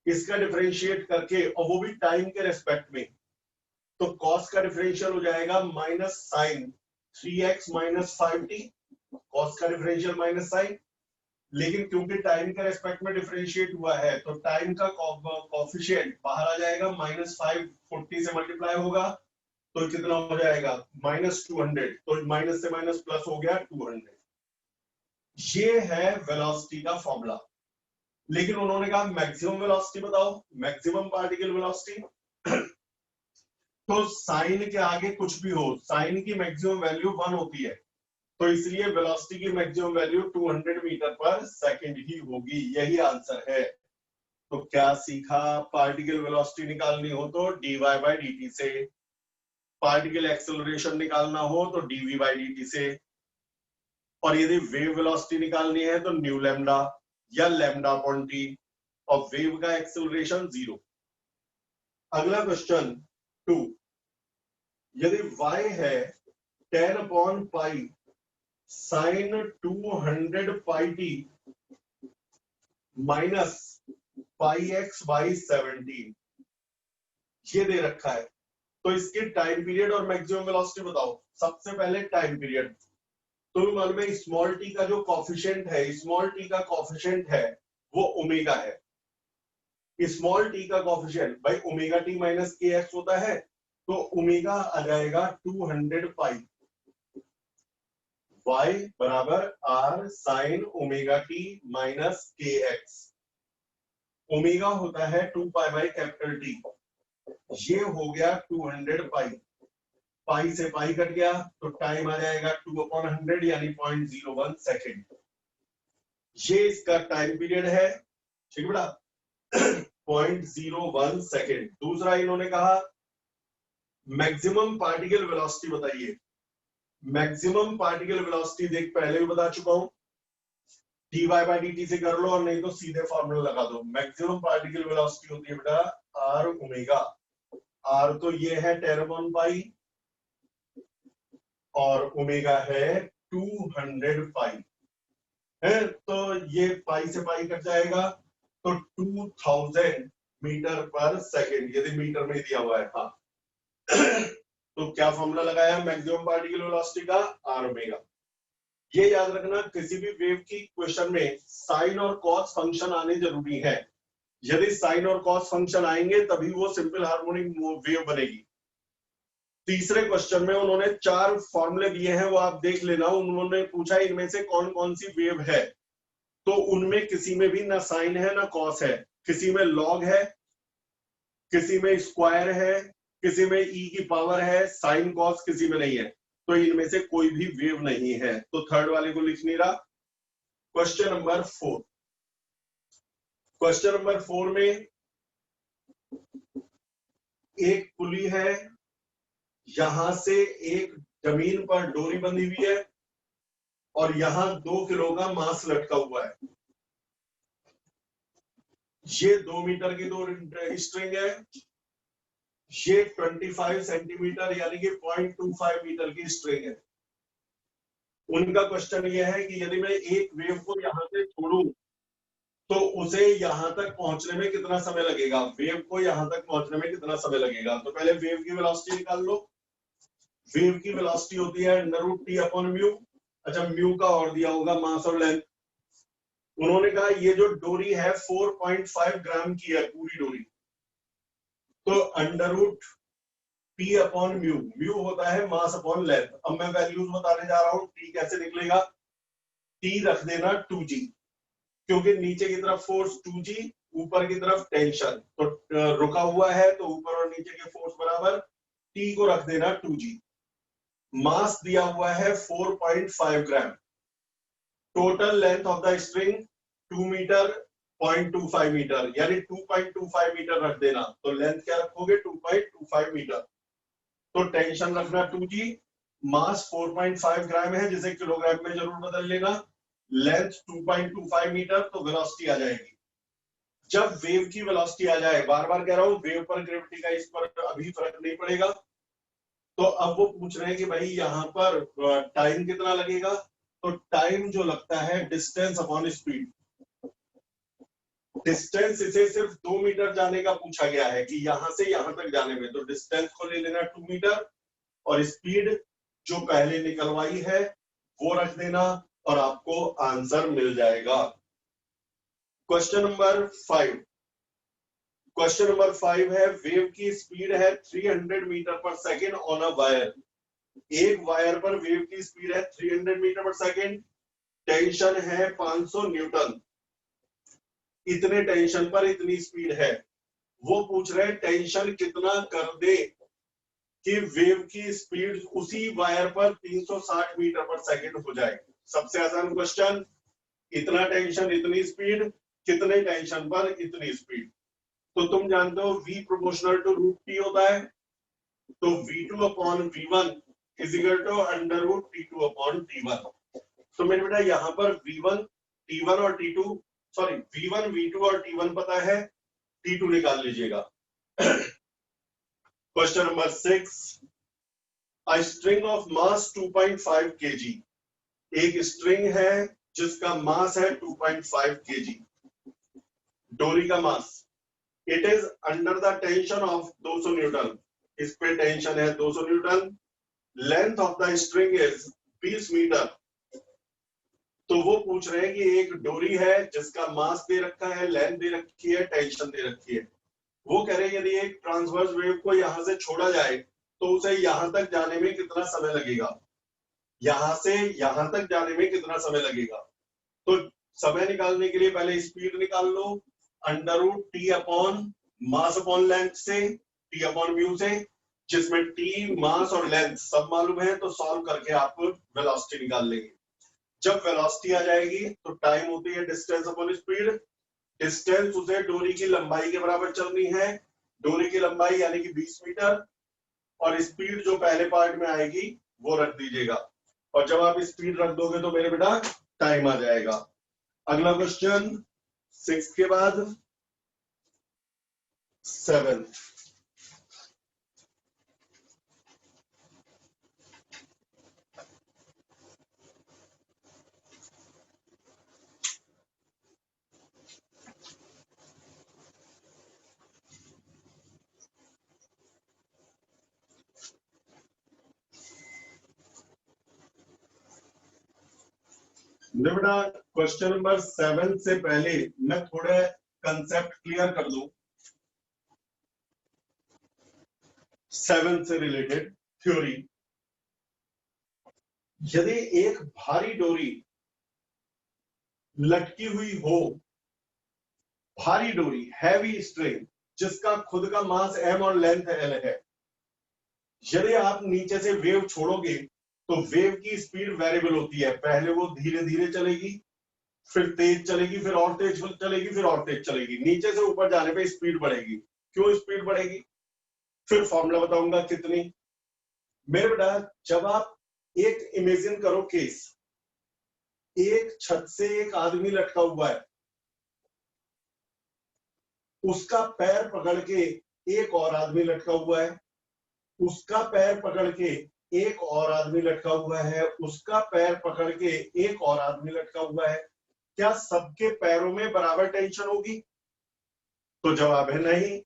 इसका डिफरेंशिएट करके, और वो भी टाइम के रेस्पेक्ट में, तो cos का डिफरेंशियल हो जाएगा minus sine 3x minus 5t। cos का डिफरेंशियल माइनस साइन, लेकिन क्योंकि टाइम के रेस्पेक्ट में डिफरेंशिएट हुआ है तो टाइम का कोफिशिएंट बाहर आ जाएगा, माइनस 5 40 से मल्टीप्लाई होगा तो कितना हो जाएगा? माइनस 200। तो माइनस से माइनस प्लस हो गया 200। ये है वेलोसिटी का फॉर्मूला। लेकिन उन्होंने कहा मैक्सिमम वेलोसिटी बताओ, मैक्सिमम पार्टिकल वेलोसिटी। तो साइन के आगे कुछ भी हो, साइन की मैक्सिमम वैल्यू 1 होती है, तो इसलिए वेलोसिटी की मैक्सिमम वैल्यू 200 मीटर पर सेकंड ही होगी। यही आंसर है। तो क्या सीखा? पार्टिकल वेलोसिटी निकालनी हो तो dy बाय dt से, पार्टिकल एक्सेलरेशन निकालना हो तो dv बाय dt से, और यदि वेव वेलोसिटी निकालनी है तो न्यू लैम्डा या लैम्डा अपॉन टी, और वेव का एक्सेलरेशन 0। अगला क्वेश्चन 2, यदि y है 10 upon pi sine 200 pi T minus pi x by 17, ये दे रखा है, तो इसके टाइम पीरियड और मैक्सिमम वेलोसिटी बताओ। सबसे पहले टाइम पीरियड। तो मालूम है स्मॉल टी का जो कॉफिशिएंट है, स्मॉल टी का कॉफिशिएंट है वो ओमेगा है। स्मॉल टी का कॉफिशिएंट भाई omega t minus k x होता है, तो ओमेगा आ जाएगा 200 पाई। y बराबर r sign omega t minus k x. Omega होता है 2 पाई बाई कैपिटल टी, ये हो गया 200 पाई। पाई से पाई कट गया तो टाइम आ जाएगा 2 अपॉन 100 यानी 0.01 सेकेंड। ये इसका टाइम पीरियड है। ठीक है बेटा? 0.01 सेकेंड। दूसरा इन्होंने कहा मैक्सिमम पार्टिकल वेलोसिटी बताइए। मैक्सिमम पार्टिकल वेलोसिटी देख पहले भी बता चुका हूं, dy by dt से कर लो और नहीं तो सीधे फॉर्मूला लगा दो। मैक्सिमम पार्टिकल वेलोसिटी होती है बेटा r ओमेगा। r तो ये है 10/पाई और ओमेगा है 200 पाई है, तो ये पाई से पाई कट जाएगा तो 2000 मीटर पर सेकेंड, यदि मीटर में दिया हुआ है। हाँ तो क्या फॉर्मूला लगाया मैक्सिमम पार्टिकल वेलोसिटी का, r ओमेगा। ये याद रखना किसी भी वेव की क्वेश्चन में साइन और कॉस फंक्शन आने जरूरी है। यदि साइन और कॉस फंक्शन आएंगे तभी वो सिंपल हार्मोनिक वेव बनेगी। तीसरे क्वेश्चन में उन्होंने 4 फॉर्मूले दिए हैं, वो आप देख लेना। उन्होंने पूछा इनमें से कौन कौन सी वेव है, तो उनमें किसी में भी ना साइन है ना कॉस है, किसी में लॉग है, किसी में स्क्वायर है, किसी में ई की पावर है, साइन कॉस किसी में नहीं है, तो इनमें से कोई भी वेव नहीं है। तो थर्ड वाले को लिख नहीं रहा। क्वेश्चन नंबर 4, क्वेश्चन नंबर 4 में एक पुली है, यहां से एक जमीन पर डोरी बंधी हुई है और यहां 2 किलो का मांस लटका हुआ है। ये 2 मीटर की 2 स्ट्रिंग है, ये 25 सेंटीमीटर यानी कि 0.25 मीटर की स्ट्रिंग है। उनका क्वेश्चन यह है कि यदि मैं एक वेव को यहां से छोड़ूं तो उसे यहां तक पहुंचने में कितना समय लगेगा, वेव को यहां तक पहुंचने में कितना समय लगेगा। तो पहले वेव की वेलोसिटी निकाल लो। वेव की वेलोसिटी होती है √t/μ। अच्छा, म्यू का और दिया होगा मास और लेंथ। उन्होंने कहा ये जो डोरी है 4.5 ग्राम की है पूरी डोरी, तो √p/μ, म्यू होता है मास अपॉन लेंथ। अब मैं वैल्यूज बताने जा रहा हूं। टी कैसे निकलेगा, टी रख देना 2g, क्योंकि नीचे की तरफ फोर्स 2g, ऊपर की तरफ टेंशन, तो रुका हुआ है तो ऊपर और नीचे के फोर्स बराबर, टी को रख देना 2g। मास दिया हुआ है 4.5 gram. Total length of the string 2 metre 0.25 metre, यानी 2.25 मीटर रख देना। तो लेंथ क्या रखोगे, 2.25 मीटर। तो टेंशन रखना 2g, मास 4.5 ग्राम है जिसे किलोग्राम में जरूर बदल लेना, लेंथ 2.25 मीटर, तो वेलोसिटी आ जाएगी। जब वेव की वेलोसिटी आ जाए, बार बार कह रहा हूं वेव पर ग्रेविटी का इस पर अभी फर्क नहीं पड़ेगा, तो अब वो पूछ रहे हैं कि भाई यहाँ पर टाइम कितना लगेगा। तो टाइम जो लगता है डिस्टेंस अपॉन स्पीड। डिस्टेंस इसे सिर्फ 2 मीटर जाने का पूछा गया है कि यहां से यहां तक जाने में, तो डिस्टेंस को ले लेना 2 मीटर और स्पीड जो पहले निकलवाई है वो रख देना और आपको आंसर मिल जाएगा। क्वेश्चन नंबर 5, क्वेश्चन नंबर 5 है वेव की स्पीड है 300 मीटर पर सेकेंड ऑन अ वायर। एक वायर पर वेव की स्पीड है 300 मीटर पर सेकेंड, टेंशन है 500 न्यूटन। इतने टेंशन पर इतनी स्पीड है। वो पूछ रहे टेंशन कितना कर दे कि वेव की स्पीड उसी वायर पर 360 मीटर पर सेकेंड हो जाए। सबसे आसान क्वेश्चन, इतना टेंशन इतनी स्पीड, कितने टेंशन पर इतनी स्पीड। तो तुम जानते हो V प्रोपोर्शनल टू √t होता है, तो V2/V1 is equal to √T2/T1। तो मेरे बेटा यहाँ पर V1, T1 और T2, सॉरी V1, V2 और T1 पता है, T2 निकाल लीजिएगा। Question number 6, a string of mass 2.5 kg। एक स्ट्रिंग है जिसका मास है 2.5 kg, डोरी का मास। It is under the tension of 200 newton, इस पे टेंशन है 200 newton. Length of the string is 20 metre. तो वो पूछ रहे हैं कि एक डोरी है जिसका मास दे रखा है, लेंथ दे रखी है, टेंशन दे रखी है। वो कह रहे हैं यदि एक ट्रांसवर्स वेव को यहां से छोड़ा जाए तो उसे यहां तक जाने में कितना समय लगेगा, यहां से यहां तक जाने में कितना समय लगेगा। तो समय निकालने के लिए पहले स्पीड निकाल लो, √T/ मास अपॉन लेंथ से, T/μ से, जिसमें T मास और लेंथ सब मालूम है, तो सॉल्व करके आप वेलोसिटी निकाल लेंगे। जब वेलोसिटी आ जाएगी तो टाइम होती है डिस्टेंस अपॉन स्पीड, डिस्टेंस उसे डोरी की लंबाई के बराबर चलनी है, डोरी की लंबाई यानी कि 20 मीटर, और स्पीड जो पहले पार्ट में आएगी वो रख दीजिएगा, और जब आप स्पीड रख दोगे तो मेरे बेटा टाइम आ जाएगा। अगला क्वेश्चन 6 के बाद 7। बेटा क्वेश्चन नंबर 7 से पहले मैं थोड़े कंसेप्ट क्लियर कर दूं 7 से रिलेटेड थ्योरी। यदि एक भारी डोरी लटकी हुई हो, भारी डोरी हैवी स्ट्रिंग जिसका खुद का मास m और लेंथ l है, यदि आप नीचे से वेव छोड़ोगे तो वेव की स्पीड वेरिएबल होती है, पहले वो धीरे धीरे चलेगी, फिर तेज चलेगी, फिर और तेज चलेगी, फिर और तेज चलेगी, नीचे से ऊपर जाने पे स्पीड बढ़ेगी। क्यों स्पीड बढ़ेगी? फिर फॉर्मूला बताऊंगा कितनी। मेरे बेटा जब आप एक इमेजिन करो केस, एक छत से एक आदमी लटका हुआ है, उसका पैर पकड़ के एक और आदमी लटका हुआ है, उसका पैर पकड़ के एक और आदमी लटका हुआ है, उसका पैर पकड़ के एक और आदमी लटका हुआ है, क्या सबके पैरों में बराबर टेंशन होगी? तो जवाब है नहीं।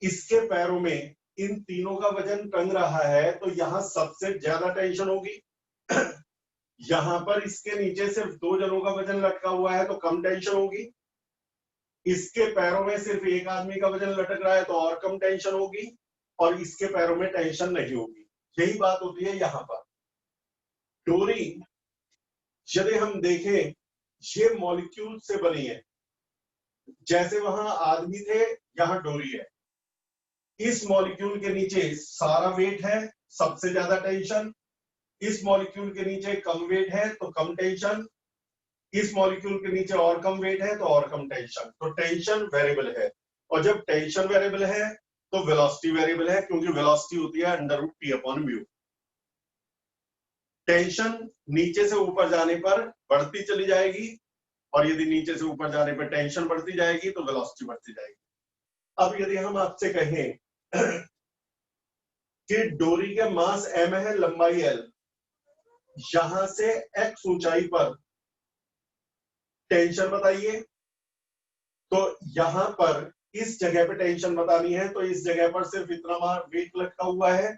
इसके पैरों में इन तीनों का वजन टंग रहा है तो यहां सबसे ज्यादा टेंशन होगी। यहां पर इसके नीचे सिर्फ 2 जनों का वजन लटका हुआ है तो कम टेंशन होगी। इसके पैरों में सिर्फ एक आदमी का वजन लटक रहा है तो और कम टेंशन होगी, और इसके पैरों में टेंशन नहीं होगी। यही बात होती है यहां पर। डोरी यदि हम देखें ये मॉलिक्यूल से बनी है, जैसे वहां आदमी थे यहां डोरी है। इस मॉलिक्यूल के नीचे सारा वेट है, सबसे ज्यादा टेंशन। इस मॉलिक्यूल के नीचे कम वेट है तो कम टेंशन, इस मॉलिक्यूल के नीचे और कम वेट है तो और कम टेंशन। तो टेंशन वेरिएबल है, और जब टेंशन वेरिएबल है तो वेलोसिटी वेरिएबल है, क्योंकि वेलोसिटी होती है √T/μ। टेंशन नीचे से ऊपर जाने पर बढ़ती चली जाएगी, और यदि नीचे से ऊपर जाने पर टेंशन बढ़ती जाएगी तो वेलोसिटी बढ़ती जाएगी। अब यदि हम आपसे कहें कि डोरी के मास m है, लंबाई l, यहां से x ऊंचाई पर टेंशन बताइए, तो यहां पर इस जगह पे टेंशन बतानी है, तो इस जगह पर सिर्फ इतना वेट लटका हुआ है।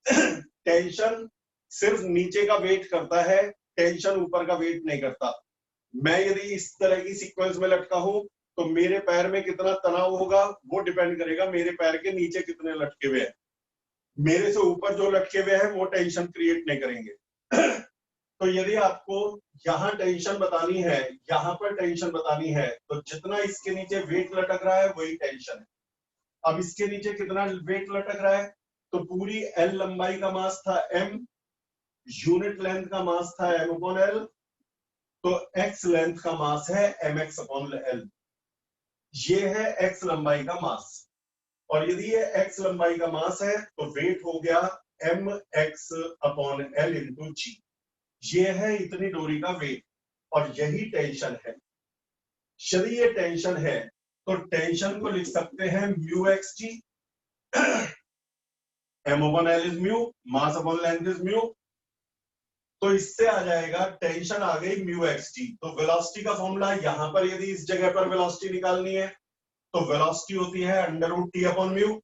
टेंशन सिर्फ नीचे का वेट करता है, टेंशन ऊपर का वेट नहीं करता। मैं यदि इस तरह की सीक्वेंस में लटका हूं तो मेरे पैर में कितना तनाव होगा वो डिपेंड करेगा मेरे पैर के नीचे कितने लटके हुए हैं। मेरे से ऊपर जो लटके हुए हैं वो टेंशन क्रिएट नहीं करेंगे। तो यदि आपको यहाँ टेंशन बतानी है, यहाँ पर टेंशन बतानी है, तो जितना इसके नीचे वेट लटक रहा है वही टेंशन है। अब इसके नीचे कितना वेट लटक रहा है, तो पूरी L लंबाई का मास था m, यूनिट लेंथ का मास था m/l, तो x लेंथ का मास है mx/l। ये है x लंबाई का मास, और यदि ये x लंबाई का मास है तो वेट हो गया mx/l × g। ये है इतनी डोरी का वेट, और यही टेंशन है। यदि ये टेंशन है तो टेंशन को लिख सकते हैं μxg, m/l is mu, mass upon length is mu. तो इससे आ जाएगा टेंशन आ गई μxg। तो वेलोसिटी का फॉर्मूला यहां पर यदि इस जगह पर वेलोसिटी निकालनी है तो वेलोसिटी होती है √T/μ।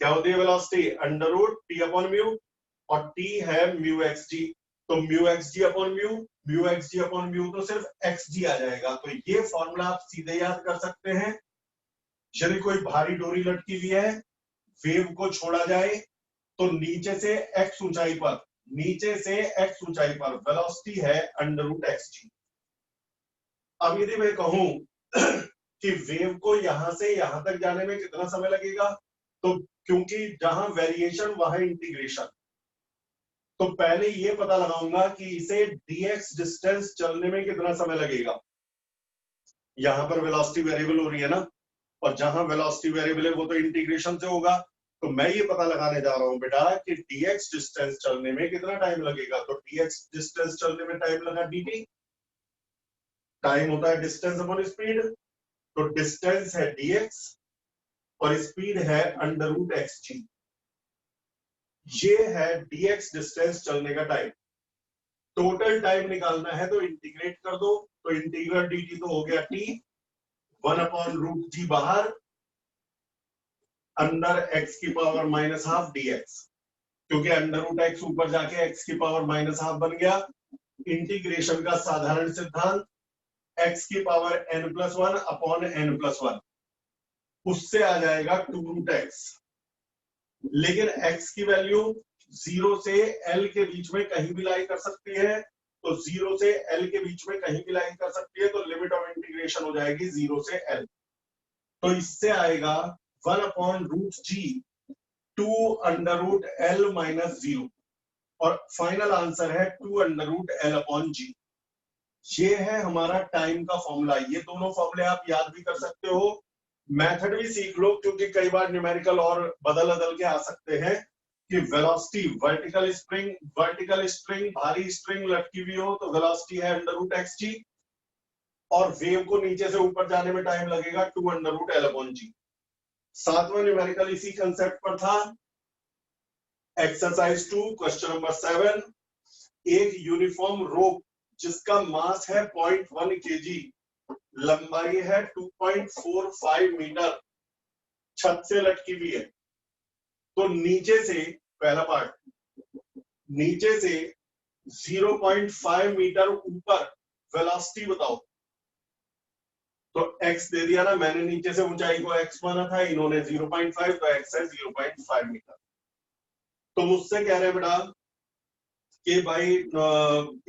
क्या होती है वेलोसिटी? √T/μ, और T है μxg, तो μxg/μ, μxg/μ तो सिर्फ xg आ जाएगा। तो ये फॉर्मूला आप सीधे याद कर सकते हैं। यदि कोई भारी डोरी लटकी हुई है, वेव को छोड़ा जाए तो नीचे से x ऊंचाई पर, नीचे से x ऊंचाई पर वेलोसिटी है √xg। अब यदि मैं कहूं कि वेव को यहां से यहां तक जाने में कितना समय लगेगा, तो क्योंकि जहां वेरिएशन वहां इंटीग्रेशन, तो पहले ये पता लगाऊंगा कि इसे dx डिस्टेंस चलने में कितना समय लगेगा। यहाँ पर वेलोसिटी वेरिएबल हो रही है ना, और जहां वेलोसिटी वेरिएबल है वो तो इंटीग्रेशन से होगा। तो मैं ये पता लगाने जा रहा हूं बेटा कि dx डिस्टेंस चलने में कितना टाइम लगेगा। तो dx डिस्टेंस चलने में टाइम लगा dt, टाइम होता है डिस्टेंस अपॉन स्पीड। तो डिस्टेंस है dx और स्पीड है अंडर रूट xg। ये है dx डिस्टेंस चलने का टाइम। टोटल टाइम निकालना है तो इंटीग्रेट कर दो, तो इंटीग्रल dt तो हो गया t, 1 अपॉन रूट g बाहर, अंडर x की पावर माइनस हाफ dx, क्योंकि अंडर रूट एक्स ऊपर जाके x की पावर माइनस हाफ बन गया। इंटीग्रेशन का साधारण सिद्धांत, x की पावर n+1 अपॉन n+1, उससे आ जाएगा 2 रूट एक्स। लेकिन x की वैल्यू 0 से l के बीच में कहीं भी लाई कर सकती है, तो 0 से l के बीच में कहीं भी लाई कर सकती है, तो लिमिट ऑफ इंटीग्रेशन हो जाएगी 0 से l। तो इससे आएगा 1 अपॉन रूट जी 2 अंडर रूट l माइनस 0, और फाइनल आंसर है 2 अंडर रूट l अपॉन जी। ये है हमारा टाइम का फॉर्मूला। ये दोनों फॉर्मूले आप याद भी कर सकते हो, मेथड भी सीख लो, क्योंकि कई बार न्यूमेरिकल और बदल बदल के आ सकते हैं कि वेलोसिटी, वर्टिकल स्ट्रिंग भारी स्ट्रिंग लटकी हुई हो तो वेलोसिटी है अंडर रूट एक्स जी, और वेव को नीचे से ऊपर जाने में टाइम लगेगा 2 अंडर रूट l अपॉन जी। सातवां न्यूमेरिकल इसी कंसेप्ट पर था। एक्सरसाइज 2 क्वेश्चन नंबर 7, एक यूनिफॉर्म रोप जिसका मास है 0.1 kg, लंबाई है 2.45 मीटर, छत से लटकी हुई है। तो नीचे से, पहला पार्ट, नीचे से 0.5 मीटर ऊपर वेलोसिटी बताओ। तो x दे दिया ना मैंने, नीचे से ऊंचाई को x माना था, इन्होंने 0.5, तो x है 0.5 मीटर। तो मुझसे कह रहे हैं बेटा कि भाई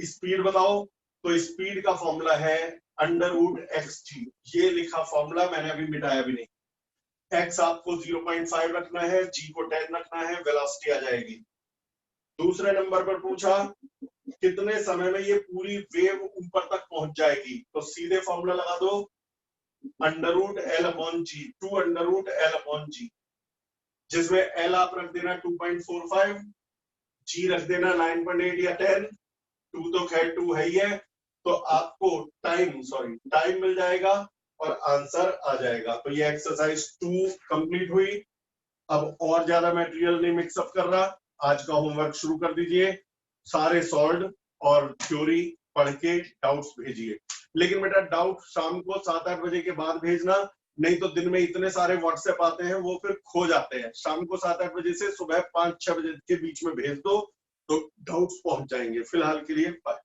स्पीड बताओ। तो स्पीड का फॉर्मूला है अंडर रूट एक्स जी, ये लिखा फॉर्मूला मैंने अभी मिटाया भी नहीं। x आपको 0.5 रखना है, g को 10 रखना है, वेलोसिटी आ जाएगी। दूसरे नंबर पर पूछा कितने समय में ये पूरी वेव ऊपर तक पहुंच जाएगी। तो सीधे फॉर्मूला लगा दो, अंडर रूट एल अपॉन जी, 2 अंडर रूट एल अपॉन जी, जिसमें एल आप रख देना 2.45, जी रख देना 9.8 या 10, 2 तो खैर 2 है ही है। तो आपको टाइम मिल जाएगा और आंसर आ जाएगा। तो ये एक्सरसाइज 2 कंप्लीट हुई। अब और ज्यादा मटेरियल नहीं मिक्सअप कर रहा, आज का होमवर्क शुरू कर दीजिए, सारे सॉल्व और थ्योरी पढ़ के डाउट्स भेजिए। लेकिन बेटा डाउट शाम को 7-8 बजे के बाद भेजना, नहीं तो दिन में इतने सारे व्हाट्सएप आते हैं वो फिर खो जाते हैं। शाम को 7-8 बजे से सुबह 5-6 बजे के बीच में भेज दो तो डाउट्स पहुंच जाएंगे। फिलहाल के लिए बाय।